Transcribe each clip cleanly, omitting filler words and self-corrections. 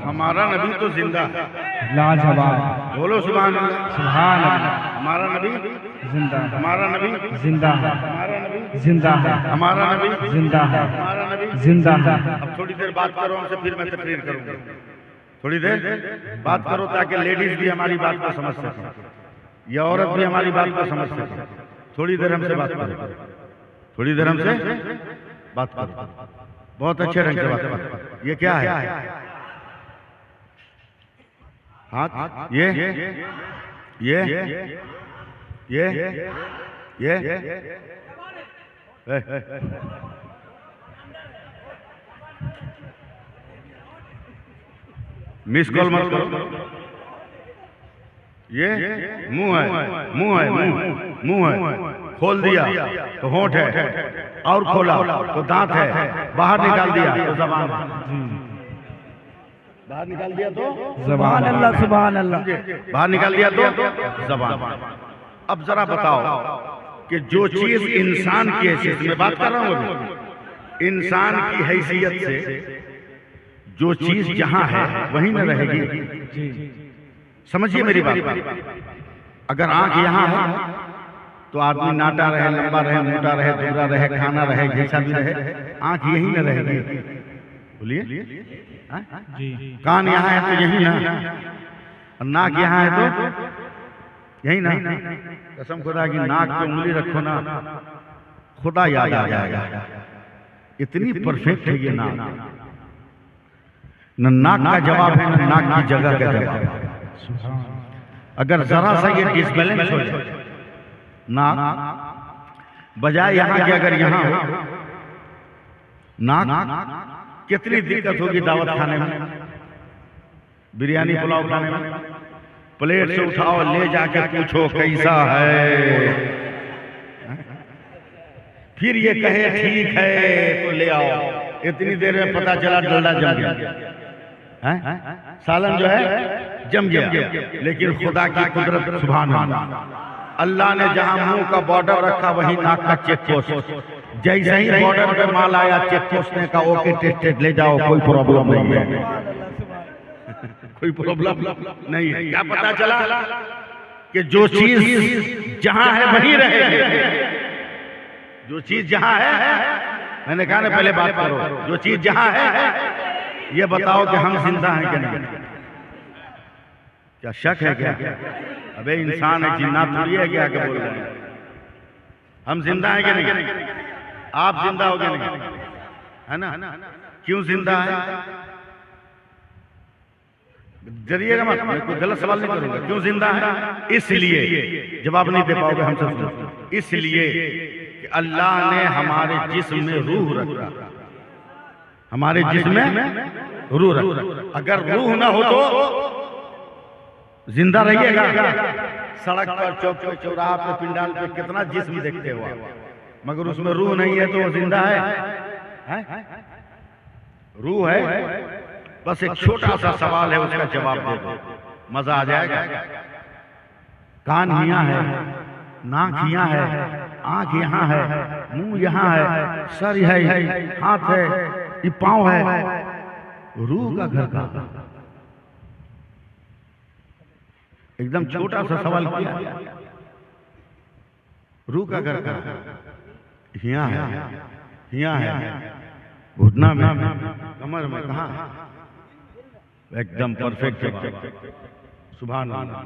हमारा नबी तो जिंदा है, लाजवाब। बोलो सुभान अल्लाह। सुभान अल्लाह। हमारा नबी जिंदा है, हमारा नबी जिंदा है, हमारा नबी जिंदा है, हमारा नबी जिंदा है, हमारा नबी जिंदा है। अब थोड़ी देर बात करो हमसे, फिर मैं तकरीर करूंगा। थोड़ी देर बात करो ताकि लेडीज भी हमारी बात को समझ सके, या औरत भी हमारी बात को समझ सके। थोड़ी देर हमसे बात करो, थोड़ी देर हमसे बात करो, बहुत अच्छे रंग से बात करो। ये क्या है? हाथ ये मिस कॉल मत करो। ये मुंह है, मुंह है, मुंह है। खोल दिया तो होंठ है, और खोला तो दांत है, बाहर निकाल दिया तो जबान है, बाहर निकाल दिया तो सुभान अल्लाह, सुभान अल्लाह। बाहर निकाल दिया तो जबान। अब जरा बताओ कि जो चीज इंसान की हैसियत में बात कर रहा हूं, इंसान की हैसियत से जो चीज जहां है वहीं न रहेगी। समझिए मेरी बात। अगर आंख यहां है तो आदमी नाटा रहे, लंबा रहे, मोटा रहे, दुबला रहे, खाना रहे, जैसा भी रहे, आंख यहीं न रहेगी। बोलिए, कान यहाँ है तो यही ना, और नाक यहाँ है तो यही ना। कसम खुदा की नाक पे उंगली रखो ना, खुदा याद आ जाएगा। इतनी परफेक्ट है ये नाक। न नाक का जवाब है, न नाक की जगह का जवाब। अगर जरा सा ये डिसबैलेंस हो जाए, नाक बजाय यहाँ के अगर यहाँ हो, नाक कितनी दिक्कत होगी दावत खाने में, बिरयानी पुलाव खाने में। प्लेट से उठाओ, ले जाके पूछो कैसा है, फिर ये कहे ठीक है तो ले आओ। इतनी देर में पता चला डलडा जम गया, सालन जो है जम गया। लेकिन खुदा की कुदरत, सुभान अल्लाह। अल्लाह ने जहां मुंह का बॉर्डर रखा वहीं नाक का चेक पोस्ट। जैसे ही बॉर्डर पे माल आया, चेक पोस्ट ने कहा ओके टेस्टेड, ले जाओ, कोई प्रॉब्लम नहीं है, कोई प्रॉब्लम नहीं है। क्या पता चला कि जो चीज जहां है वहीं रहेगी। जो चीज जहां है, मैंने कहा ना पहले बात करो, जो चीज जहां है, ये बताओ कि हम जिंदा हैं कि नहीं? क्या शक है क्या? अबे इंसान है, जिन्नात थोड़ी है क्या बोल रहे हैं? हम जिंदा हैं कि नहीं? आप जिंदा हो गए नहीं, है ना? क्यों जिंदा है? डरिएगा मत, मैं कोई गलत सवाल नहीं करूंगा। क्यों जिंदा है? इसलिए, जवाब नहीं दे पाओगे हमसे सुनो। इसलिए कि अल्लाह ने हमारे जिस्म में रूह रखा, हमारे जिस्म में रूह रखा। अगर रूह ना हो तो जिंदा रहिएगा? सड़क पर, चौक पे, चौराहा पे, पिंडाल पे कितना जिस्म देखते हो आप, मगर उसमें रूह नहीं है तो वो जिंदा है? रूह है। बस एक छोटा सा सवाल है, उसका जवाब दे दो, मजा आ जाएगा। कान यहाँ है, नाक यहाँ है, आंख यहाँ है, मुंह यहाँ है, सर है, हाथ है, ये पांव है, रूह का घर का। एकदम छोटा सा सवाल किया। रूह का घर का यहाँ है, यहाँ है, घुटना में, कमर में, कहाँ? एकदम परफेक्ट है, सुभान अल्लाह।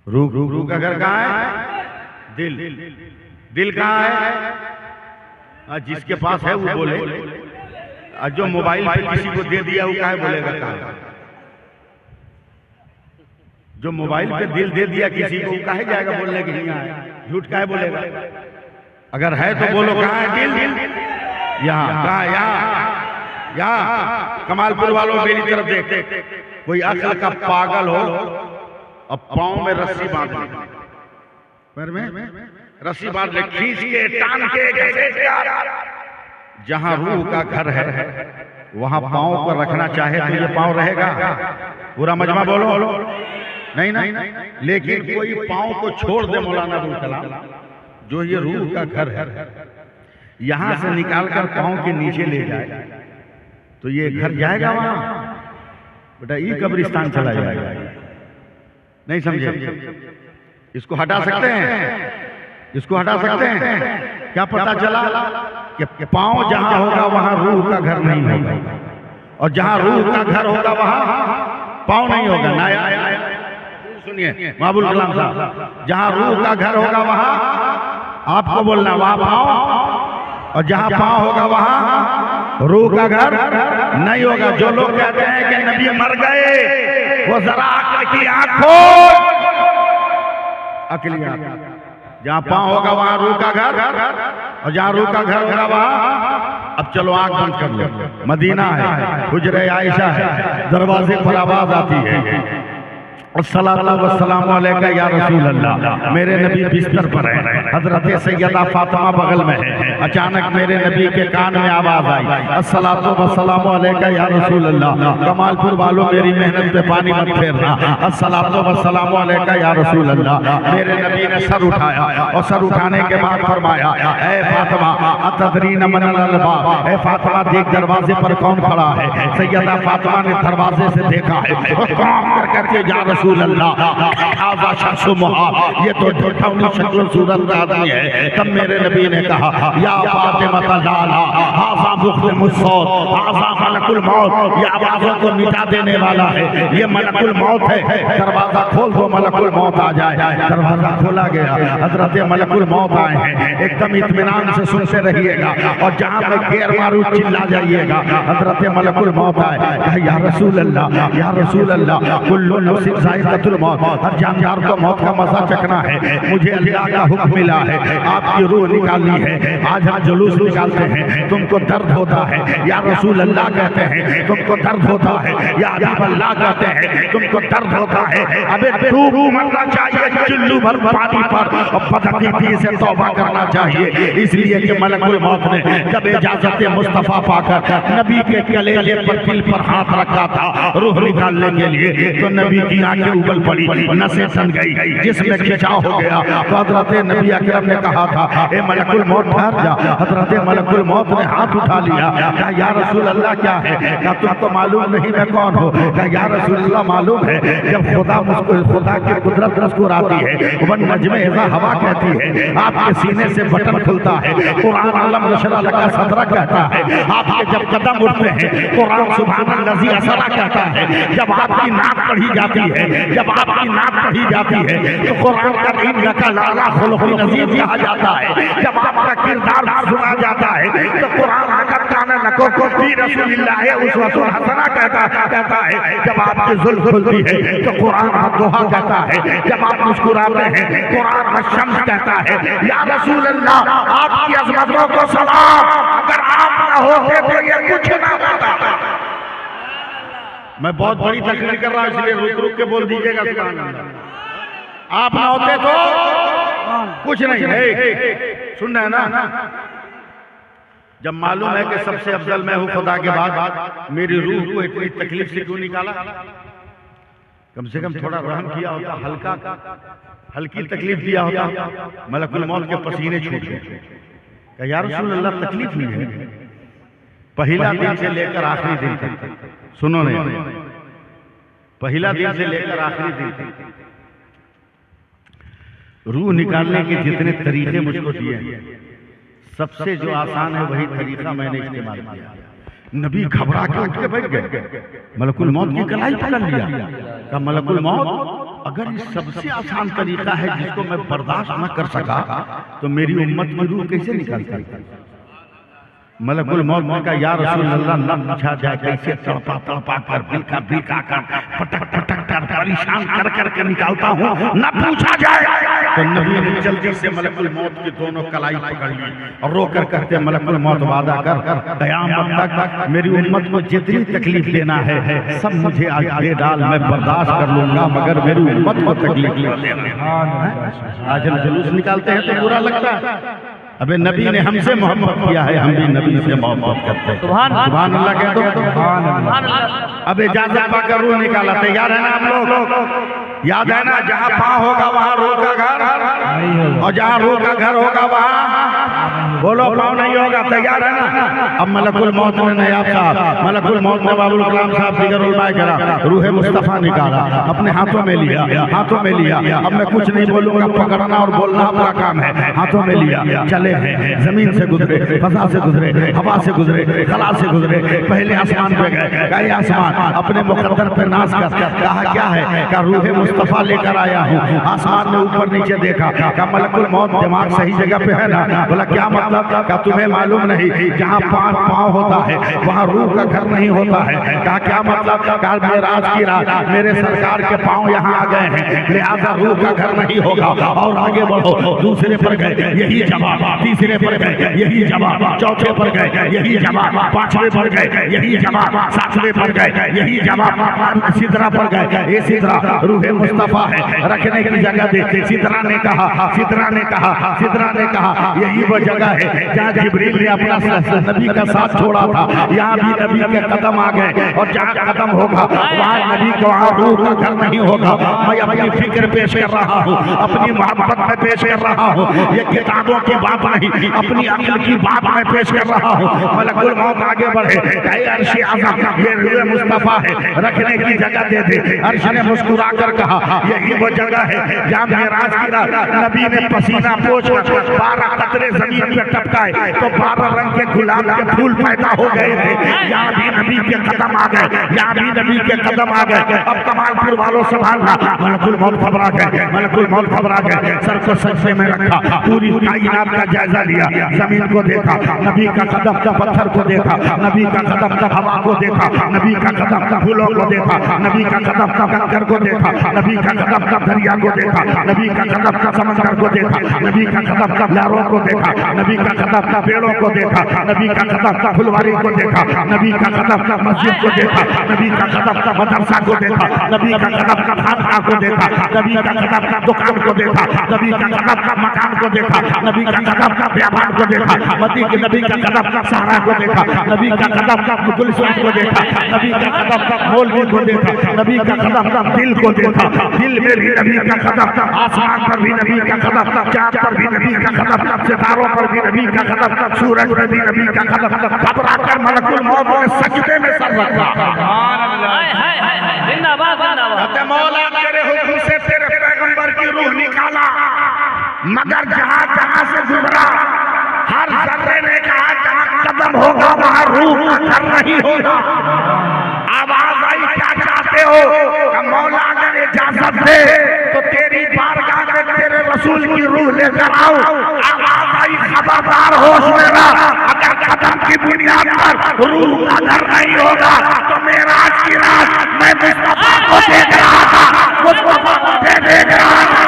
रूह का घर कहाँ है? दिल। दिल कहाँ है? जिसके पास है वो बोले, जो मोबाइल पे किसी को दे दिया वो काहे बोलेगा? कहाँ? जो मोबाइल पे दिल दे दिया किसी को, काहे जाएगा बोलने के लिए? झूठ काहे बोलेगा? अगर है तो बोलो कहाँ है दिल? यहाँ। कहाँ? यहाँ। कमालपुर वालों मेरी तरफ देख, कोई अक्ल का पागल हो अब पांव में रस्सी बांध ले, पैर में रस्सी बांध ले, खींच के, टान के, जहां रूह का घर है वहां पांव को रखना चाहे तो ये पांव रहेगा? पूरा मजमा बोलो। नहीं ना, लेकिन कोई पांव को छोड़ दे मौलाना अबुल कलाम, जो ये रूह का घर है, यहां से निकालकर पांव के नीचे ले जाए तो ये घर जाएगा वहां? बेटा ये कब्रिस्तान चला जाएगा। नहीं समझे? इसको हटा सकते हैं, इसको हटा सकते हैं। क्या पता चला कि पांव जहां होगा वहां रूह का घर नहीं होगा, और जहां रूह का घर होगा वहां पांव नहीं होगा। ना सुनिए अबुल कलाम साहब, जहां रूह का घर होगा वहां आपको बोलना वहां पांव, और जहां पांव होगा वहां रूह का घर नहीं होगा। जो लोग कहते हैं कि नबी मर गए, वो जरा अक्ल की आंख खोल, अक्ल की आंख। जहां पांव होगा वहां रूह का घर, और जहां रूह का घर होगा वहां। अब चलो आंख बंद कर लो। मदीना है, हुजरे आयशा है, दरवाजे पर आवाज आती है अस्सलातु वस्सलामु अलैका या रसूल अल्लाह। मेरे नबी बिस्तर पर है, हजरत सैयदा फातिमा बगल में है। अचानक मेरे नबी के कान में आवाज आई अस्सलातु वस्सलामु अलैका या रसूल अल्लाह। कमालपुर वालों मेरी मेहनत पे पानी मत फेरना। अस्सलातु वस्सलामु अलैका या रसूल अल्लाह। मेरे नबी ने सर उठाया, और सर उठाने के बाद फरमाया ऐ फातिमा अतदरीन मन अल-बाब, ऐ फातिमा देख दरवाजे पर कौन खड़ा है। सैयदा फातिमा ने दरवाजे से देखा है, और काम कर करके या रसूल अल्लाह हाज़ा शख्सु मुहाब, ये तो ढिठौनी शक्ल सूरत आदमी है। तब मेरे नबी ने कहा या फातिमा लाला हाज़ा मुख्तमुस सौत, हाज़ा मलकुल मौत, ये आवाज़ों को मिटा देने वाला है, ये मलकुल मौत है। दरवाजा खोल दो, मलकुल मौत आ जाए। दरवाजा खोला गया, हजरत मलकुल मौत आए हैं। एकदम इत्मीनान से सुनते रहिएगा, और जहां मैं घेर मारूं चिल्ला जाइएगा। हजरत मलकुल मौत आए, कहा या रसूल अल्लाह, या रसूल अल्लाह, कुल्लु नफ्सिन ज़ाइक़तुल मौत, हर जानदार को मौत का मजा चखना है। मुझे अल्लाह का हुक्म मिला है, आपकी रूह निकालनी है। आज हम जुलूस निकालते हैं, तुमको दर्द होता है, या रसूल अल्लाह कहते हैं तुमको दर्द होता है, या हबीब अल्लाह कहते हैं तुमको दर्द होता है। अबे डूब मरना चाहिए चुल्लू भर पानी पर, और बदअकीदी से तौबा करना चाहिए। इसलिए कि मलकुल मौत ने जब इजाजत मुस्तफा पाकर नबी के कलेजे पर दिल पर हाथ रखा था रूह निकालने के लिए, तो नबी की आंखें उबल पड़ी, नसें सन गई, जिसमें खिंचाव हो गया। तो हजरत नबी अकरम ने कहा था ए मलकुल मौत ठहर जा। हजरत मलकुल मौत ने हाथ उठा लिया, कहा या रसूल अल्लाह क्या है? कहा तुमको मालूम नहीं मैं कौन हूँ? कहा या रसूल अल्लाह मालूम है, जब खुदा की कुदरत मुस्कुराती है, वन नज्मे इज़ा हवा कहती है, आपके सीने से बटन खुलता है, कुरान अलम नशरा लका सदरा कहता है। आपके जब कदम उठते हैं, कुरान सुब्हानल्लज़ी असरा कहता है। जब आपकी नाक पढ़ी जाती है, जब आपकी नाक पढ़ी जाती है, तो कुरान का इन्नका लअला खुलुक़िन अज़ीम कहा जाता है। जब आपका किरदार सुना जाता है, तो कुरान लक़द काना लकुम फ़ी रसूलिल्लाहि उस्वतुन हसना कहता है। जब आपकी जुल्फ़ खुलती है, तो कुरान दुहा कहता है। जब आप मुस्कुराते हैं, कुरान अश-शम्स कहता है। या रसूल अल्लाह आपकी अज़मतों को सलाम, अगर आप न होते तो ये कुछ ना होता। मैं बहुत बड़ी तकरीर कर रहा हूं, इसलिए रुक रुक के बोल दीजिएगा सुभान अल्लाह। आप ना होते तो कुछ नहीं है। सुन रहे हैं ना? जब मालूम है कि सबसे अफजल मैं हूं खुदा के बाद, मेरी रूह को इतनी तकलीफ से क्यों निकाला? कम से कम थोड़ा रहम किया होता, हल्की तकलीफ दिया होता। मलकुल मौत के पसीने छूट गए। या रसूल अल्लाह तकलीफ नहीं है, पहला दिन से लेकर आखिरी दिन तक। सुनो नहीं, पहला दिन से लेकर आखिरी दिन तक रूह निकालने के जितने तरीके मुझको दिए हैं, सबसे जो आसान है वही तरीका मैंने इस्तेमाल किया। नबी घबरा के उठ के बैठ गए, मलकुल मौत की कलाई पकड़ लिया। का मलकुल मौत अगर ये सबसे आसान तरीका है जिसको मैं बर्दाश्त न कर सका, तो मेरी उम्मत की रूह कैसे निकलती? मलकुल मौत ने कहा या रसूल अल्लाह न पूछा जाए कैसे तड़पा कर बिलका कर पटक कर परेशान कर करके निकालता हूँ, न पूछा जाए। तो नबी ने जल्दी से मलकुल मौत की दोनों कलाई पकड़ ली और रो कर कहते मलकुल मौत वादा कर क़यामत तक मेरी उम्मत को जितनी तकलीफ देना है सब मुझे आज दे डाल, मैं बर्दाश्त कर लूंगा, मगर मेरी उम्मत को तकलीफ देना। आज हम जुलूस निकालते हैं तो बुरा लगता है, अबे नबी ने हमसे मोहब्बत किया है, हम भी नबी से मोहब्बत करते हैं। सुभान अल्लाह कह दो। अब इजाजत पाकर रूह निकाला। तैयार है ना आप लोग? याद है ना, जहाँ पाँव होगा वहाँ रूह का घर, और जहाँ रूह का घर होगा वहाँ बोलो पाँव नहीं होगा। तैयार है ना? अब मलकुल मौत ने नयाब साहब, मलकुल मौत ने बाबुल कलाम साहब फिगरुल माए करा, रूह मुस्तफा निकाला, अपने हाथों में लिया, हाथों में लिया। अब मैं कुछ नहीं बोलूंगा, पकड़ना और बोलना अपना काम है। हाथों में लिया, चले हैं, जमीन से गुजरे, फजा से गुजरे, हवा से गुजरे, खला से गुजरे, पहले आसमान पे गए। कहे आसमान अपने मुकद्दर पे नाज कर, कहा क्या है? का रूह मुस्तफा लेकर आया हूँ। आसमान ने ऊपर नीचे देखा, का मलकुल मौत दिमाग सही जगह पे है ना? बोला क्या मतलब? का तुम्हें मालूम नहीं, जहाँ पाँव होता है वहाँ रूह का घर नहीं होता है। कहा क्या मतलब? का मेराज की रात मेरे सरकार के पाँव यहाँ आ गए हैं, लिहाजा रूह का घर नहीं होगा। और आगे बढ़ो, दूसरे पर गए, यही जवाब। तीसरे पर गए, यही जवाब। चौथे पर गए, यही जवाब। पांचवें पर गए, यही जवाब। सातवें पर गए, यही जवाब। सिदरा पर गए, ये सिदरा रूह मुस्तफा है, रखने की जगह दे। सिदरा ने कहा, सिदरा ने कहा, सिदरा ने कहा यही वो जगह है जहाँ जिब्रील ने अपना नबी का साथ छोड़ा था। यहाँ भी नबी के कदम आ गए, और जहाँ कदम होगा वहाँ नबी का वहाँ रूह का घर नहीं होगा। मैं अपनी फिक्र पेश कर रहा हूँ, अपनी मोहब्बत में पेश कर रहा हूँ। ये किताबों की बात नहीं, अपनी अक्ल की बात में पेश कर रहा हूँ। मलकुल मौत आगे बढ़े, अर्श आज़म ये रूह मुस्तफा है, रखने की जगह दे दे। अर्श ने मुस्कुरा कर कहा यही वो जगह है जहाँ मेराज की रात नबी ने पसीना पोंछ कर 12 कतरे जमीन पे टपकाए तो 12 रंग के गुलाब के फूल पैदा हो गए थे। यहाँ भी नबी के कदम आ गए, यहाँ भी नबी के कदम आ गए। अब कमालपुर वालों संभालना, मलकुल मौत घबरा गए, मलकुल मौत घबरा गए। सर को सजदे में रखा, पूरी कायनात का जायजा लिया। जमीन को देखा, नबी का कदम का पत्थर को देखा, नबी का कदम का हवा को देखा, नबी का कदम का फूलों को देखा, नबी का कदम का कंकर को देखा, नबी का कदम का दरिया को देखा, नबी का कदम का समंदर को देखा, नबी का कदम का लहरों को देखा, नबी का कदम का पेड़ों को देखा, नबी का कदम का फुलवारी को देखा, नबी का कदम का मस्जिद को देखा, नबी का कदम का मदरसा को देखा, नबी का कदम का खानका को देखा, नबी का कदम का दुकान को देखा, नबी का कदम का मकान को देखा, नबी का कदम का व्यापार को देखा, नबी का कदम का सहारा को देखा, नबी का कदम का गुलशन को देखा, नबी का कदम का मौलवी को देखा, नबी का कदम का दिल को देखा, दिल में भी नबी का कदम, आसमान पर भी नबी का कदम, चाँद पर भी नबी का कदम, सितारों पर भी नबी का कदम, सूरज पर भी नबी का कदम। घबरा कर मलकुल मौत ने सजदे में सर रखा। मौला तेरे हुक्म से तेरे पैगंबर की रूह निकाला, मगर जहाँ जहाँ से गुजरा हर जर्रे ने कहा जहाँ कदम होगा वहाँ रूह का घर नहीं होगा। आवाज आई क्या चाहते हो? मौला अगर इजाजत दे तो तेरी बारगाह में तेरे रसूल की रूह लेकर आओ। आवाज आई खबरदार होश में रह, अगर कदम की बुनियाद पर रूह का घर नहीं होगा तो मेराज की रात मैं मुस्तफा को देख रहा था, मुस्तफा को देख रहा था।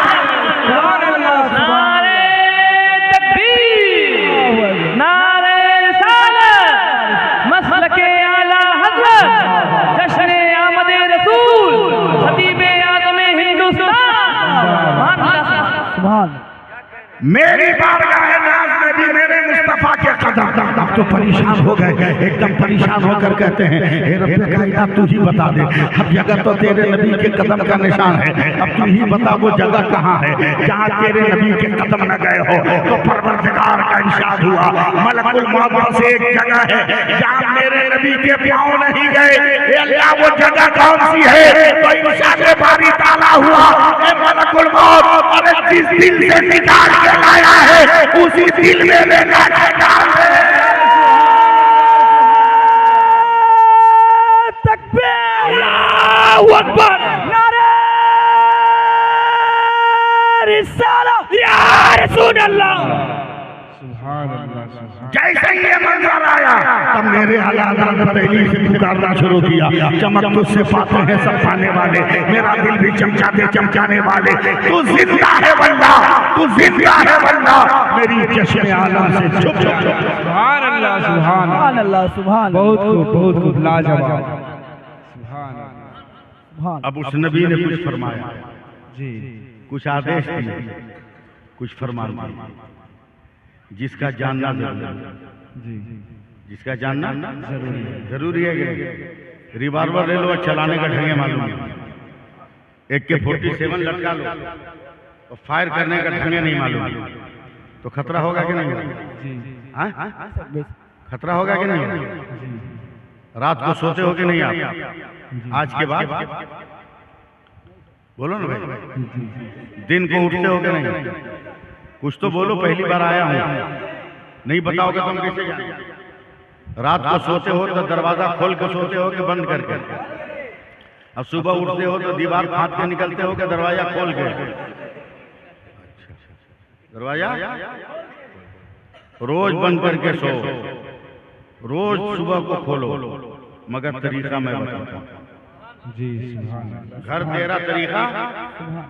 मेरी बारगाह नाज़ में भी मेरे मुस्तफा के कदम। अब तो परेशान हो गए, एकदम परेशान होकर कहते हैं हे रब्बे कायनात तू ही बता दे, अब जगह तो तेरे नबी के कदम का निशान है, अब तू ही बता वो जगह कहाँ है जहाँ तेरे नबी के कदम न गए हो। तो परवरदिगार का इरशाद हुआ मलकुल मौत से एक जगह है जहाँ मेरे नबी के पाँव नहीं गए। अल्लाह वो जगह कौन सी है? तो इरशाद बारी ताला हुआ मलकुल मौत, अरे जिस दिल से निकाल के लाया है उसी दिल में लेना डाल दे। तकबीर, अल्लाहू अकबर, नारे रिसालत या रसूल अल्लाह। जैसे ही ये मंजर आया तब मेरे हालात बरेली से पुकारना शुरू किया, चमक तुझसे पाते हैं सब पाने वाले, मेरा दिल भी चमचाते चमकाने वाले, तू जिंदा है बंदा, तू जिंदा है बंदा, मेरी चश्मे आलम से छुप छुप। सुभान अल्लाह, सुभान अल्लाह, सुभान। बहुत खूब लाजवाब, सुभान। अब उस नबी ने कुछ फरमाया जी, कुछ आदेश दिए, कुछ फरमान दिए। जिसका जानना जरूरी है, जी जिसका जानना जरूरी है। जरूरी है कि नहीं? रिवॉल्वर ले लो और चलाने का ढंग मालूम नहीं, एक के 47 लटका लो और फायर करने का ढंग नहीं मालूम, तो खतरा होगा कि नहीं होगा? जी हाँ? खतरा होगा कि नहीं होगा? जी रात को सोते हो कि नहीं आप? जी आज के बाद बोलो ना भाई, जी दिन को उठते हो कि नहीं? कुछ तो बोलो, पहली बार आया हूँ, नहीं बताओगे तो हम कैसे जाएं? रात को सोते हो तो दरवाजा खोल के सोते हो कि बंद करके? अब सुबह उठते हो तो दीवार फाड़ के निकलते हो कि दरवाजा खोल के? दरवाजा रोज बंद करके सो, रोज सुबह को खोलो, मगर तरीका मैं बताता हूँ। जी सुभान अल्लाह। घर तेरा तरीका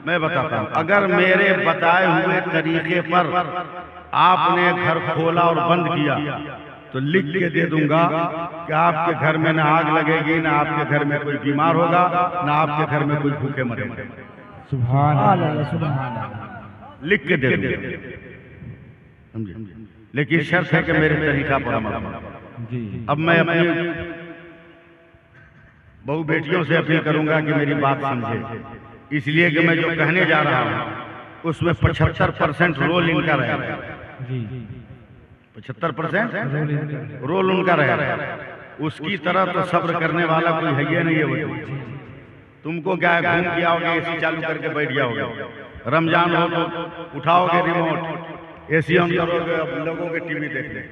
मैं बताता हूँ। अगर मेरे बताए हुए तरीके पर आपने घर खोला और बंद किया तो लिख के दे दूंगा कि आपके घर में ना आग लगेगी, ना आपके घर में कोई बीमार होगा, ना आपके घर में कोई भूखे मरेगा। सुभान अल्लाह सुभान अल्लाह। लिख के दे दूंगा, समझे? लेकिन शर्त है कि मेरे तरीका पर अमल करो। जी अब मैं अपनी बहु बेटियों से अपील करूंगा कि मेरी बात समझे, इसलिए कि मैं जो कहने जा रहा हूं उसमें 75% रोल इनका रहेगा। जी 75% रोल उनका रहेगा। उसकी तरह तो सब्र करने वाला कोई है ही नहीं है। वो तुमको क्या है, घूम के आओगे, एसी चालू करके बैठ जाओगे, रमजान हो तो उठाओगे रिमोट, एसी ऑन करोगे, अब लोगों के टीवी देखने।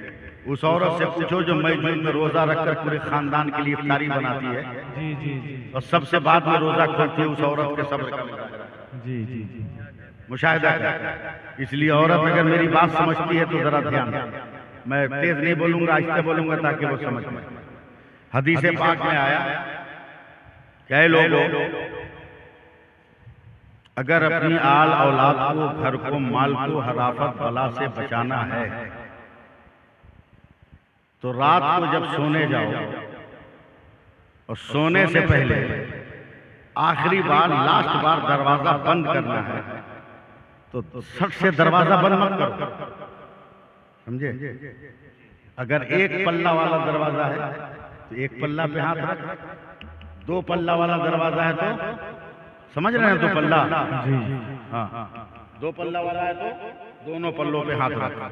उस औरत से पूछो जो मई जून में रोजा रखकर पूरे खानदान के लिए इफ्तारी बनाती है जी जी और सबसे बाद में रोजा खोलती है, उस औरत के सब्र का जी जी जी मुशाहिदा कर। इसलिए औरत अगर मेरी बात समझती है तो जरा ध्यान दे। मैं तेज नहीं बोलूंगा, आहिस्ते बोलूंगा ताकि वो समझ में। हदीस पाक में आया, क्या लोगों अगर अपनी आल औलाद को, घर को, माल को हराफत बला से बचाना है तो रात को जब सोने जाओ और सोने से पहले आखिरी बार, लास्ट बार दरवाजा बंद करना है तो सट से दरवाजा बंद मत करो, समझे? अगर एक पल्ला वाला दरवाजा है तो एक पल्ला पे हाथ रख, दो पल्ला वाला दरवाजा है तो समझ रहे हैं, दो पल्ला, हाँ, दो पल्ला वाला है तो दोनों पल्लों पे हाथ रख,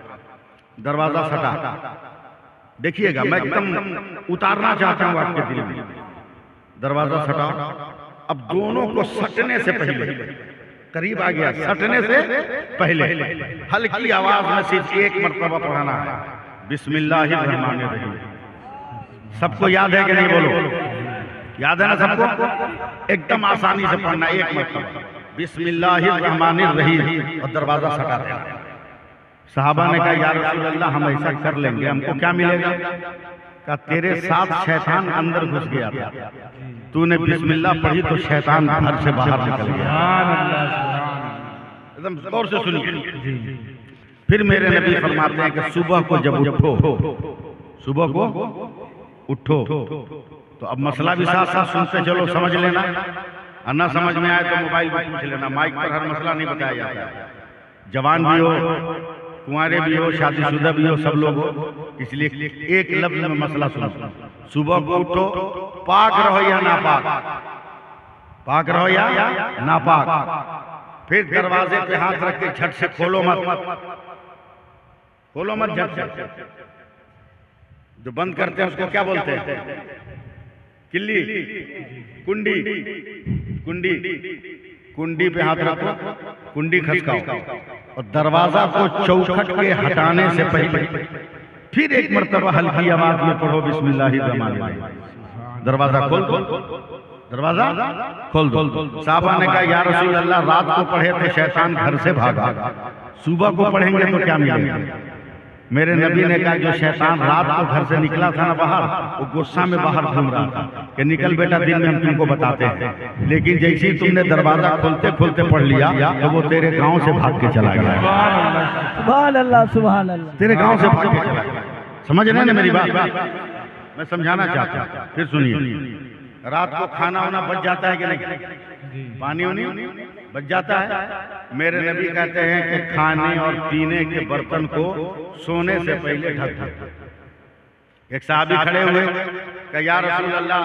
दरवाजा सटा। देखिएगा, मैं एकदम उतारना चाहता हूं आपके दिल में। दरवाजा सटा, अब दोनों को सटने से पहले, करीब आ गया, सटने से पहले हल्की आवाज में सिर्फ एक मर्तबा पढ़ाना है, बिस्मिल्लाहिर्रहमानिर्रहीम। सबको याद है कि नहीं? बोलो, याद है ना सबको? एकदम आसानी से पढ़ना, एक मर्तबा बिस्मिल्लाहिर्रहमानिर्रहीम और दरवाजा सटा देना। साहबा ने कहा, या रसूल अल्लाह, हम ऐसा कर लेंगे, हमको क्या मिलेगा? कहा, तेरे साथ शैतान अंदर घुस गया था, तूने बिस्मिल्लाह पढ़ी तो शैतान घर से बाहर निकल गया। सुभान अल्लाह सुभान एकदम गौर से सुनिए। फिर मेरे नबी फरमाते हैं कि सुबह को जब उठो, सुबह को उठो, तो अब मसला भी साथ साथ सुनते चलो, समझ लेना, और ना समझ में आए तो मोबाइल पर पूछ लेना। माइक पर हर मसला नहीं बताया जाता। जवान भी हो, कुंवारे भी हो, शादीशुदा भी हो, सब लोग हो, इसलिए एक लफ्ज में मसला सुनो। सुबह को उठो, पाक रहो या नापाक, पाक रहो या नापाक। फिर दरवाजे पे हाथ रख के झट से खोलो मत, खोलो मत झट से। जो बंद करते हैं उसको क्या बोलते हैं? किल्ली, कुंडी, कुंडी, कुंडी पे हाथ रखो, कुंडी खसकाओ और दरवाजा को चौखट के हटाने से पहले फिर एक मर्तबा हल्की आवाज में पढ़ो बिस्मिल्लाहिर्रहमानिर्रहीम। दरवाजा खोल दो, दरवाजा खोल दो। साहबा ने कहा, या रसूल अल्लाह, रात को पढ़े तो शैतान घर से भागा, सुबह को पढ़ेंगे तो क्या मिलेगा? मेरे नबी ने कहा, जो शैतान रात को घर से निकला था ना बाहर, वो गुस्सा में बाहर घूम रहा था कि निकल बेटा, दिन में हम तुमको बताते हैं। लेकिन जैसे ही तुमने दरवाजा खोलते खोलते पढ़ लिया तो वो तेरे गांव से भाग के चला गया। सुभान अल्लाह सुभान अल्लाह। तेरे गांव से भाग के चला गया। समझ रहे हैं ना मेरी बात? मैं समझाना चाहता हूँ, फिर सुनिए। रात को खाना वाना बच जाता है कि नहीं? पानी वानी बच जाता है? मेरे नबी कहते हैं कि खाने और पीने के बर्तन को सोने से पहले ढक दो। एक साहबी खड़े हुए कि या रसूल अल्लाह,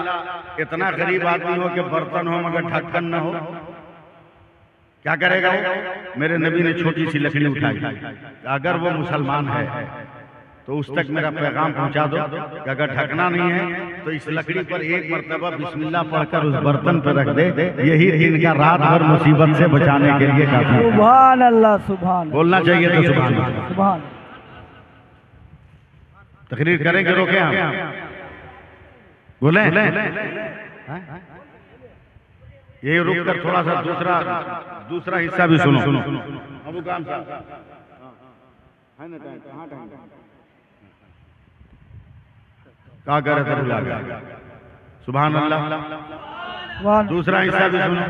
इतना गरीब आदमी हो कि बर्तन हो मगर ढक्कन न हो, क्या करेगा वो? मेरे नबी ने छोटी सी लकड़ी उठाई, अगर वो मुसलमान है तो उस तक मेरा पैगाम पहुंचा दो कि अगर ढकना नहीं है तो इस लकड़ी पर एक मर्तबा बिस्मिल्लाह पढ़कर उस बर्तन पर रख दे, यही दिन का रात भर मुसीबत से बचाने के लिए काफी है। सुभान अल्लाह, सुभान बोलना चाहिए तो सुभान अल्लाह। सुभान। तकरीर करेंगे रोके हम बोले ये रुक कर थोड़ा सा दूसरा हिस्सा भी सुनो। अबू काम साहब है ना, कहाँ टाइम क्या कर रहे थे? बुला गया। सुभान अल्लाह। सुभान। दूसरा हिस्सा भी सुनो।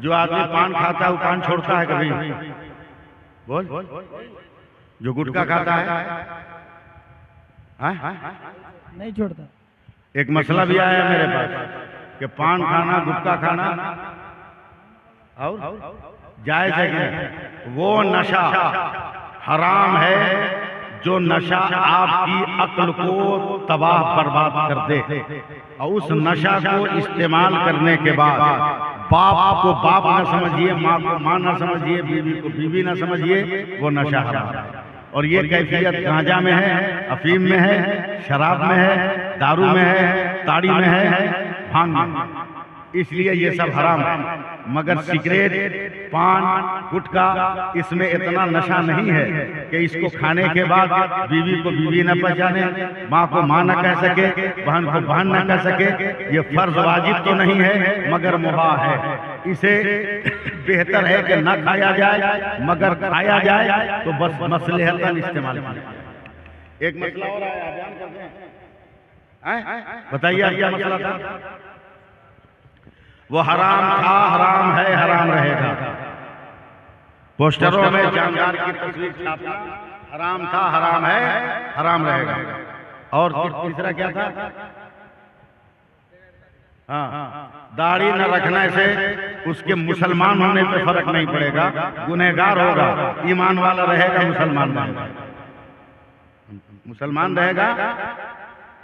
जो आदमी पान खाता है वो पान छोड़ता है कभी? बोल। जो गुटखा खाता है नहीं छोड़ता। एक मसला भी आया मेरे पास कि पान खाना, गुटखा खाना और जायज है कि नहीं? वो नशा हराम है जो नशा आपकी अक्ल को तबाह बर्बाद कर दे, और उस नशा को इस्तेमाल करने के बाद बाप को बाप न समझिए, माँ को माँ न समझिए, बीवी को बीवी न समझिए, वो नशा हराम है। और ये कैफियत गांजा में है, अफीम में है, शराब में है, दारू में है, ताड़ी में है, भांग में। इसलिए ये सब हराम है। मगर सिगरेट, पान, गुटखा, इसमें इतना नशा नहीं है कि इसको खाने के बाद बीवी को बीवी न पहचाने, माँ को माँ न कह सके, बहन को बहन न कह सके। ये फर्ज वाजिब तो नहीं है मगर मुबाह है। इसे बेहतर है कि न खाया जाए, मगर खाया जाए तो बस मसलहतन इस्तेमाल किया जाए। एक मसला और आया, बयान करते हैं, बताइए आप क्या मसला था? वो हराम था, हराम है, हराम रहेगा। पोस्टरों में जानदार की तस्वीर छापना हराम था, हराम है, हराम रहेगा। और तीसरा क्या था? हाँ, दाढ़ी न रखने से उसके मुसलमान होने पे फर्क नहीं पड़ेगा, गुनहगार होगा। ईमान वाला रहेगा, मुसलमान रहेगा। मुसलमान रहेगा,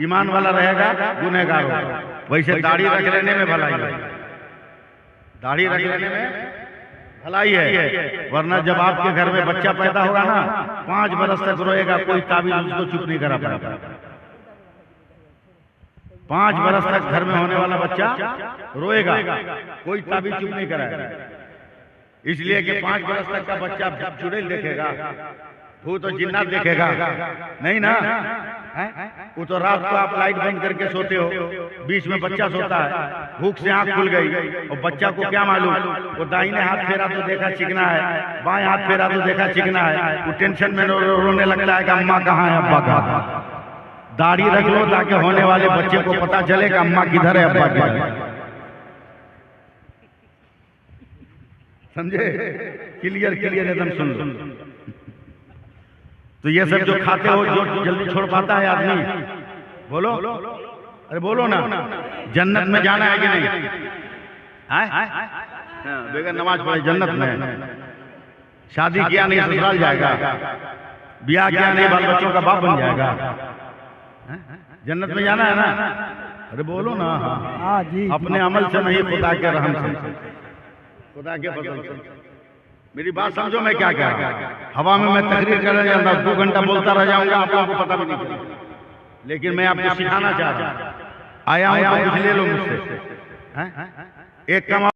ईमान वाला रहेगा, गुनहगार होगा। वैसे दाढ़ी रख लेने में भलाई है, दाढ़ी रख लेने में भलाई है। वरना जब आपके घर में बच्चा पैदा होगा ना, 5 बरस तक रोएगा, कोई ताबीज उसको चुप नहीं करा पाएगा। 5 बरस तक घर में होने वाला बच्चा रोएगा, कोई ताबीज चुप नहीं कराएगा। इसलिए कि 5 बरस तक का बच्चा चुड़ैल देखेगा, भूत और जिन्नात देखेगा नहीं ना। वो तो रात को आप लाइट बंद करके सोते हो, बीच में बच्चा सोता है, भूख से आंख खुल गई, और बच्चा को क्या मालूम, वो दाहिने हाथ फेरा तो देखा चिकना है, बाएं हाथ फेरा तो देखा चिकना है। वो टेंशन में रोने लगता है कि अम्मा कहाँ है, अब्बा कहाँ है। दाढ़ी रख लो ताकि होने वाले बच्चे को पता चले कि अम्मा किधर है, अब्बा किधर है। समझे? क्लियर एकदम सुन लो। तो ये सब जो खाते हो, जो जल्दी छोड़ पाता है आदमी, बोलो, अरे बोलो ना, जन्नत में जाना है कि नहीं? बेगर नमाज पढ़े जन्नत में, शादी किया नहीं ससुराल जाएगा, ब्याह किया नहीं बाल बच्चों का बाप बन जाएगा। जन्नत में जाना है ना? अरे बोलो ना। हाँ जी। अपने अमल से नहीं, खुदा के रहम से, खुदा के फजल से। मेरी बात समझो, मैं क्या कह रहा हूँ। हवा में मैं तकरीर करने जाता हूँ, 2 घंटा बोलता रह जाऊंगा, आप लोगों को पता भी नहीं चलेगा। लेकिन मैं आपको सिखाना चाह रहा हूँ, आया हूँ तो कुछ ले लो मुझसे। एक कमा